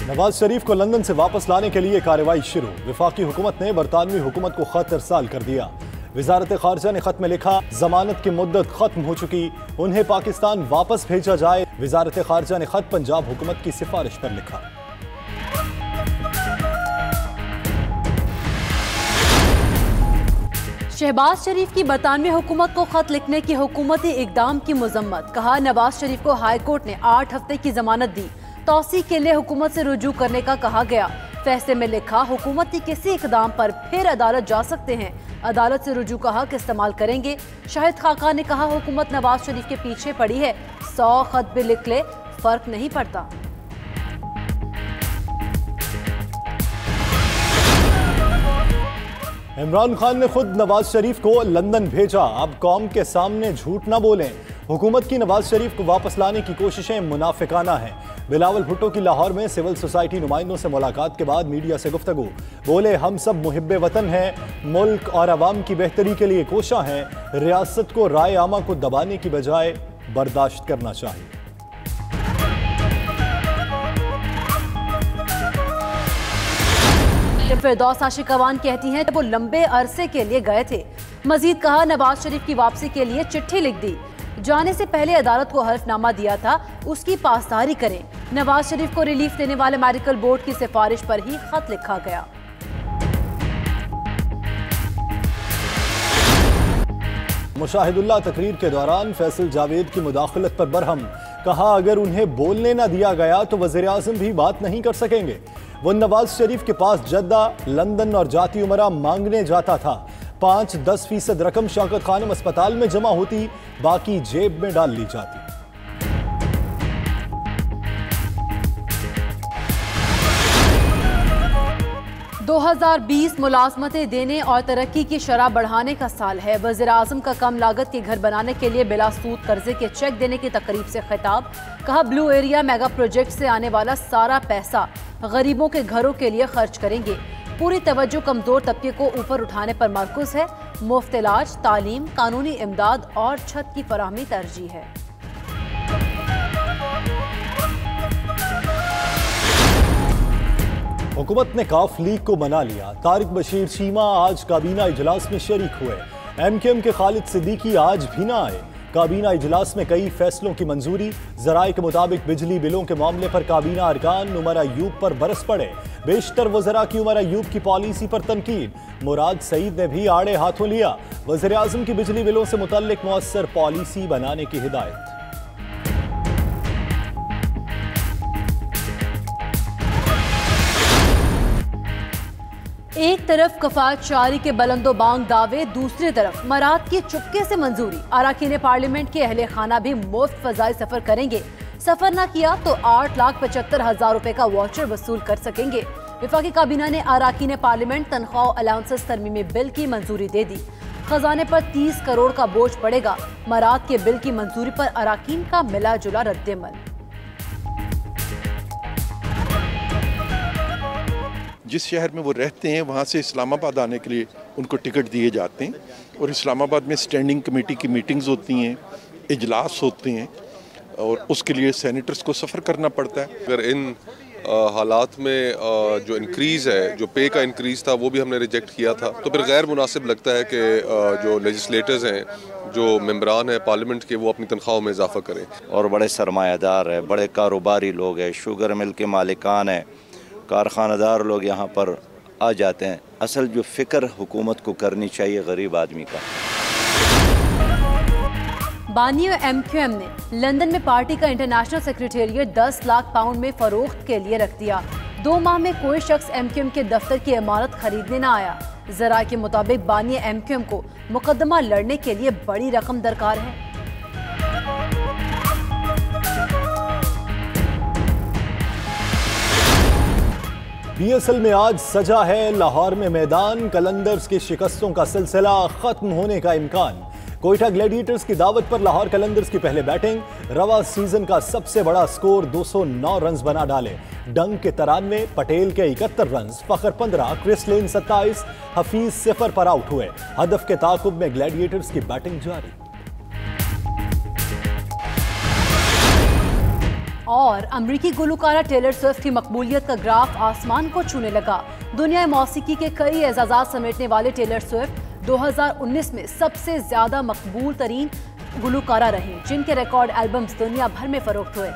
नवाज शरीफ को लंदन से वापस लाने के लिए कार्रवाई शुरू। वफाकी हुकूमत ने बरतानवी हुकूमत को खत इरसाल कर दिया। वजारत खारजा ने खत में लिखा, जमानत की मुद्दत खत्म हो चुकी, उन्हें पाकिस्तान वापस भेजा जाए। वजारत खारजा ने खत पंजाब हुकूमत की सिफारिश पर लिखा। शहबाज शरीफ की बरतानवी हुकूमत को खत लिखने की हुकूमती इकदाम की मजम्मत। कहा, नवाज शरीफ को हाई कोर्ट ने 8 हफ्ते की जमानत दी, तौसी के लिए हुकूमत से रुजू करने का कहा गया। फैसले में लिखा, हुकूमती किसी इकदाम पर फिर अदालत जा सकते हैं। अदालत से रुजू का हक इस्तेमाल करेंगे। शाहिद खाकान ने कहा, हुकूमत नवाज शरीफ के पीछे पड़ी है, 100 खत भी लिख ले, फर्क नहीं पड़ता। इमरान खान ने खुद नवाज शरीफ को लंदन भेजा। अब कौम के सामने झूठ न बोलें। हुकूमत की नवाज शरीफ को वापस लाने की कोशिशें मुनाफिकाना हैं। बिलावल भुट्टो की लाहौर में सिविल सोसाइटी नुमाइंदों से मुलाकात के बाद मीडिया से गुफ्तगू। बोले, हम सब मुहिब्बे वतन हैं, मुल्क और अवाम की बेहतरी के लिए कोशा हैं। रियासत को राय आमा को दबाने की बजाय बर्दाश्त करना चाहिए। फिरदौस आशिकवान कहती हैं वो लंबे अरसे के लिए गए थे। मजीद कहा, नवाज शरीफ की वापसी के लिए चिट्ठी लिख दी, जाने से पहले अदालत को हल्फनामा दिया था, उसकी पासदारी करें। नवाज शरीफ को रिलीफ देने वाले मेडिकल बोर्ड की सिफारिश पर ही खत लिखा गया। मुशाहिदुल्लाह तकरीर के दौरान फैसल जावेद की मुदाखलत पर बरहम। कहा, अगर उन्हें बोलने न दिया गया तो वज़ीर आज़म भी बात नहीं कर सकेंगे। वो नवाज शरीफ के पास जद्दा, लंदन और जाती उमरा मांगने जाता था। 5-10% रकम शौकत खानम अस्पताल में जमा होती, बाकी जेब में डाल ली जाती। – 2020 मुलाजमतें देने और तरक्की की शरह बढ़ाने का साल है। वज़ीर आज़म का कम लागत के घर बनाने के लिए बिला सूद कर्जे के चेक देने की तकरीब से खिताब। कहा, ब्लू एरिया मेगा प्रोजेक्ट से आने वाला सारा पैसा गरीबों के घरों के लिए खर्च करेंगे। पूरी तवज्जो कमजोर तबके को ऊपर उठाने पर मरकुज है। मुफ्त इलाज, तालीम, कानूनी इमदाद और छत की फराहमी तरजीह है। हुकूमत ने काफ लीग को मना लिया। तारिक बशीर चीमा आज काबीना इजलास में शरीक हुए। MKM के खालिद सिद्दीकी आज भी ना आए। काबीना इजलास में कई फैसलों की मंजूरी। जराए के मुताबिक बिजली बिलों के मामले पर काबीना अरकान उमर अयूब पर बरस पड़े। बेशतर वज़रा की उमर अयूब की पॉलिसी पर तनकीद। मुराद सईद ने भी आड़े हाथों लिया। वज़ीर आज़म की बिजली बिलों से मुतल्लिक मुअस्सर पॉलिसी बनाने की हिदायत। एक तरफ कफायत शारी के बुलंदोबांग दावे, दूसरी तरफ मराद की चुपके से मंजूरी। अरकान पार्लियामेंट के अहले खाना भी मुफ्त फजाई सफर करेंगे। सफर न किया तो 8,75,000 रुपए का वाउचर वसूल कर सकेंगे। वफाकी काबीना ने अरकान पार्लियामेंट तनख्वाह अलाउंसेस तरमीमी बिल की मंजूरी दे दी। खजाने पर 30 करोड़ का बोझ पड़ेगा। मराद के बिल की मंजूरी पर अरकान का मिला जुला रद्दमल। जिस शहर में वो रहते हैं वहाँ से इस्लामाबाद आने के लिए उनको टिकट दिए जाते हैं और इस्लामाबाद में स्टैंडिंग कमेटी की मीटिंग्स होती हैं, इजलास होते हैं और उसके लिए सेनेटर्स को सफ़र करना पड़ता है। अगर इन हालात में जो इंक्रीज़ है, जो पे का इंक्रीज़ था, वो भी हमने रिजेक्ट किया था, तो फिर गैर मुनासिब लगता है कि जो लेजिस्लेटर्स हैं, जो मेंबरान हैं पार्लियामेंट के, वो अपनी तनख्वाहों में इजाफा करें। और बड़े सरमायादार हैं, बड़े कारोबारी लोग हैं, शुगर मिल के मालिकान हैं, कारखानदार लोग यहाँ पर आ जाते हैं। असल जो फ़िक्र हुकूमत को करनी चाहिए गरीब आदमी का। बानी और MQM ने लंदन में पार्टी का इंटरनेशनल सेक्रेटेरिएट 10 लाख पाउंड में फरोख्त के लिए रख दिया। 2 माह में कोई शख्स MQM के दफ्तर की इमारत खरीदने न आया। जरा के मुताबिक बानी MQM को मुकदमा लड़ने के लिए बड़ी रकम दरकार है। BSL में आज सजा है लाहौर में मैदान। कलंदर्स की शिकस्तों का सिलसिला खत्म होने का इम्कान। कोयटा ग्लैडिएटर्स की दावत पर लाहौर कलंदर्स की पहले बैटिंग। रवा सीजन का सबसे बड़ा स्कोर 209 रन बना डाले। डंग के 93, पटेल के 71 रन, फखर 15, क्रिस लेन 27, हफीज 0 पर आउट हुए। हदफ के ताकुब में ग्लैडिएटर्स की बैटिंग जारी। और अमरीकी गुलकारा टेलर स्विफ्ट की मकबूलियत का ग्राफ आसमान को छूने लगा। दुनिया मौसीकी के कई एजाज़ात समेटने वाले टेलर स्विफ्ट 2019 में सबसे ज्यादा मकबूल तरीन गुलकारा रही, जिनके रिकॉर्ड एल्बम्स दुनिया भर में फरोख्त हुए।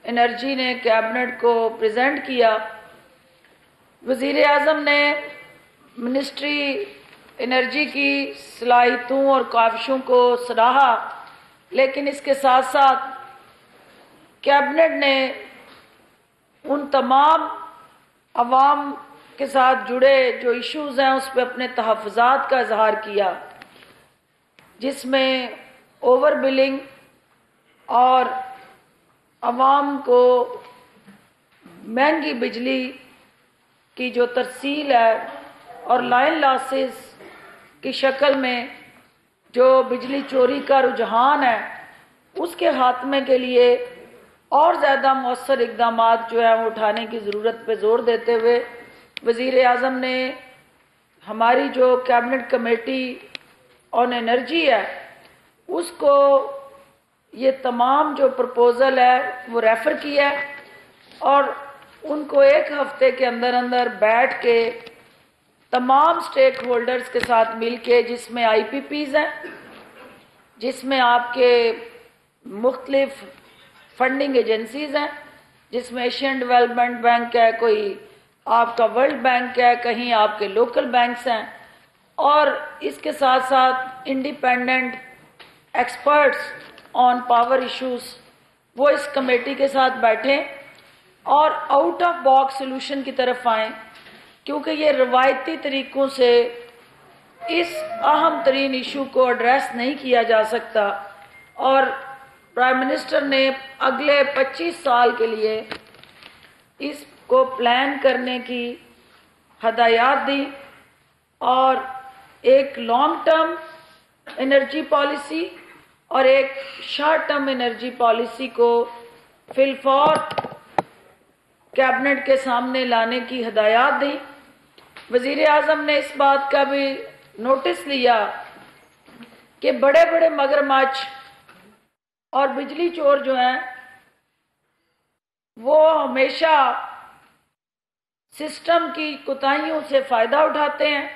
एनर्जी ने कैबिनेट को प्रेजेंट किया। वज़ीर आज़म ने मिनिस्ट्री एनर्जी की सलाहियतों और काविशों को सराहा, लेकिन इसके साथ साथ कैबिनेट ने उन तमाम अवाम के साथ जुड़े जो इश्यूज़ हैं उस पर अपने तहफ़्फ़ुज़ात का इजहार किया, जिसमें ओवर बिलिंग और अवाम को महंगी बिजली की जो तरसील है और लाइन लॉसेस की शक्ल में जो बिजली चोरी का रुझान है उसके खात्मे के लिए और ज़्यादा मौसर इक़दाम जो है वो उठाने की ज़रूरत पर जोर देते हुए वज़ीर आज़म ने हमारी जो कैबिनेट कमेटी ऑन एनर्जी है उसको ये तमाम जो प्रपोज़ल है वो रेफ़र किया है और उनको एक हफ्ते के अंदर अंदर बैठ के तमाम स्टेक होल्डर्स के साथ मिल के, जिसमें IPPs हैं, जिसमें आपके मुख्तलिफ फंडिंग एजेंसीज हैं, जिसमें एशियन डेवलपमेंट बैंक है, कोई आपका वर्ल्ड बैंक है, कहीं आपके लोकल बैंक्स हैं, और इसके साथ साथ independent experts on power issues वो इस कमेटी के साथ बैठें और आउट ऑफ बॉक्स सोल्यूशन की तरफ आएं, क्योंकि ये रवायती तरीकों से इस अहम तरीन इशू को एड्रेस नहीं किया जा सकता। और प्राइम मिनिस्टर ने अगले 25 साल के लिए इसको प्लान करने की हदायत दी और एक लॉन्ग टर्म एनर्जी पॉलिसी और एक शॉर्ट टर्म एनर्जी पॉलिसी को फिलफौर कैबिनेट के सामने लाने की हदायत दी। वज़ीर आज़म ने इस बात का भी नोटिस लिया कि बड़े बड़े मगरमच्छ और बिजली चोर जो हैं वो हमेशा सिस्टम की कोताहियों से फ़ायदा उठाते हैं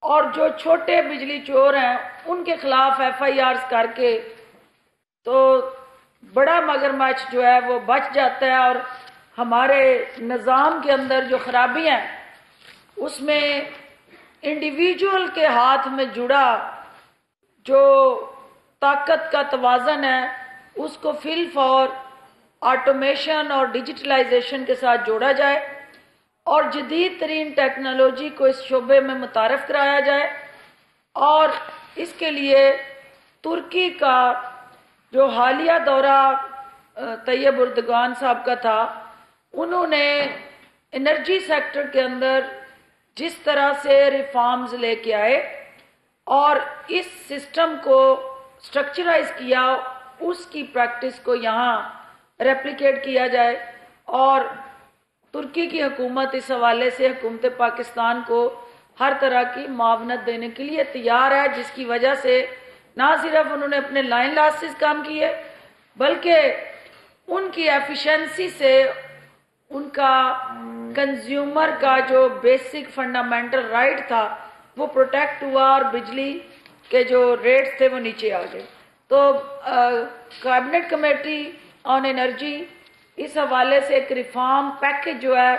और जो छोटे बिजली चोर हैं उनके खिलाफ FIRs करके तो बड़ा मगरमच्छ जो है वो बच जाता है और हमारे निज़ाम के अंदर जो खराबियां हैं उसमें इंडिविजुअल के हाथ में जुड़ा जो ताकत का तवाज़न है उसको फिल फॉर ऑटोमेशन और डिजिटलाइजेशन के साथ जोड़ा जाए और जदीद तरीन टेक्नोलॉजी को इस शोबे में मुतारफ़ कराया जाए। और इसके लिए तुर्की का जो हालिया दौरा तैयब उर्दगान साहब का था, उन्होंने एनर्जी सेक्टर के अंदर जिस तरह से रिफॉर्म्स लेके आए और इस सिस्टम को स्ट्रक्चराइज किया, उसकी प्रैक्टिस को यहाँ रेप्लिकेट किया जाए। और तुर्की की हुकूमत इस हवाले से हुकूमत पाकिस्तान को हर तरह की मावनत देने के लिए तैयार है, जिसकी वजह से ना सिर्फ उन्होंने अपने लाइन लॉसेस कम किए बल्कि उनकी एफिशिएंसी से उनका कंज्यूमर का जो बेसिक फंडामेंटल राइट था वो प्रोटेक्ट हुआ और बिजली के जो रेट्स थे वो नीचे आ गए। तो कैबिनेट कमेटी ऑन एनर्जी इस हवाले से एक रिफॉर्म पैकेज जो है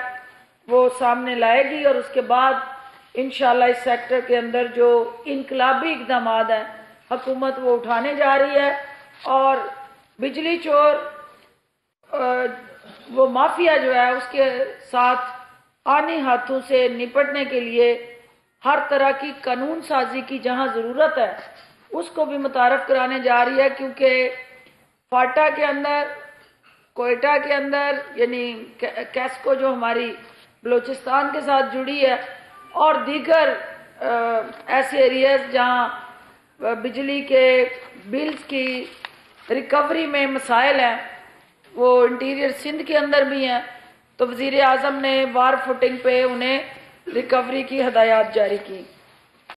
वो सामने लाएगी और उसके बाद इंशाल्लाह इस सेक्टर के अंदर जो इनकलाबी इक़दाम हैं हुकूमत वो उठाने जा रही है और बिजली चोर वो माफिया जो है उसके साथ आने हाथों से निपटने के लिए हर तरह की कानून साजी की जहां ज़रूरत है उसको भी मुतारफ़ कराने जा रही है, क्योंकि फाटा के अंदर, कोयटा के अंदर यानी कैस्को जो हमारी बलूचिस्तान के साथ जुड़ी है और दीगर ऐसे एरियाज जहां बिजली के बिल्स की रिकवरी में मसाइल हैं, वो इंटीरियर सिंध के अंदर भी हैं, तो वजीर आजम ने वार फुटिंग पे उन्हें रिकवरी की हदायत जारी की।